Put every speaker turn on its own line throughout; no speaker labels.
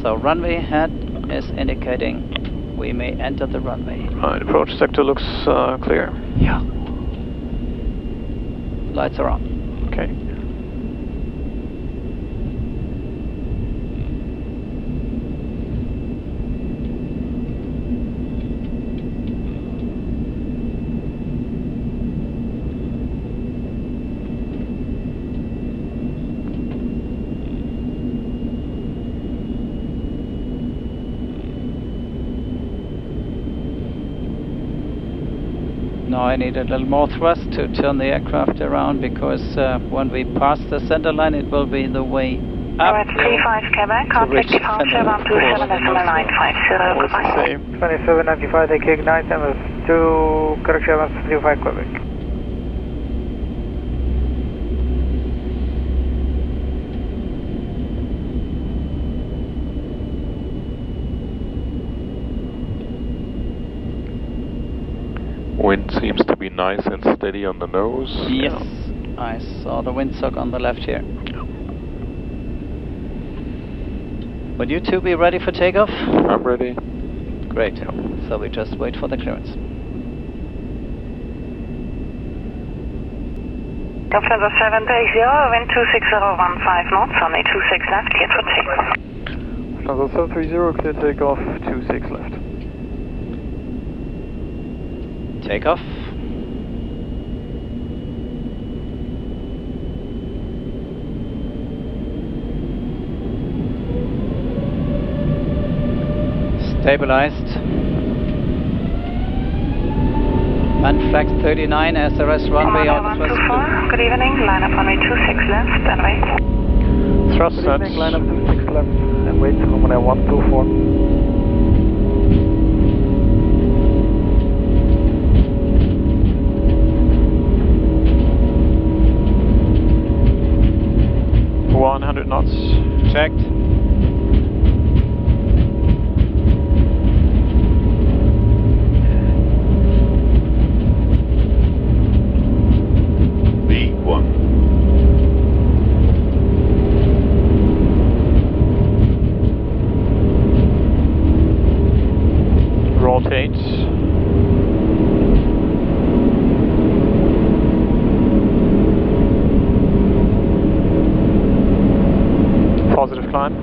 So runway head is indicating we may enter the runway.
Right, approach sector looks clear.
Yeah. Lights are on.
Okay.
Now I need a little more thrust to turn the aircraft around, because when we pass the center line it will be the way up.
35 Quebec, contact departure 127.950, goodbye.
2795, take ignite, MS2, correction 135 Quebec.
Wind seems to be nice and steady on the nose.
Yes, I saw the windsock on the left here. Would you two be ready for takeoff?
I'm ready.
Great. So we just wait for the clearance.
Lufthansa 730, wind 26015 knots, only 26 left, cleared for takeoff.
Lufthansa 730, clear takeoff, 26 left.
Takeoff. Stabilized. Man flag 39, SRS runway on the thrust.
Good evening, line up runway 26 left, and wait.
Thrust sets.
Line up 26 left, and wait, runway 124.
Knots.
Checked.
V1. Rotate. Positive climb.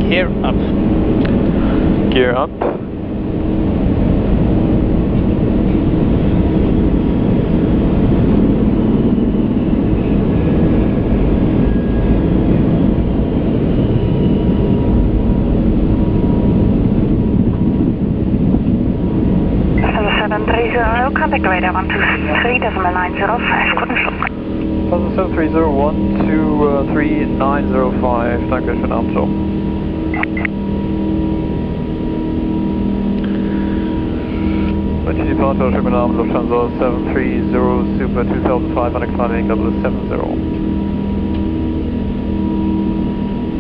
Gear up.
Gear up.
Lufthansa 730, contact radar 123.905, guten Flug.
Lufthansa 730, 123.905, danke schön Abflug. Departure, schönen guten Abend, Lufthansa 730, Super 2500, climbing double 70.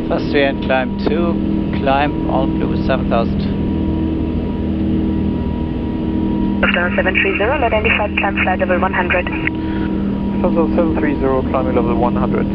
Fast 3 and climb 2, climb all blue 7000.
Lufthansa 730, identified climb flight level 100.
Lufthansa 730, climbing level 100.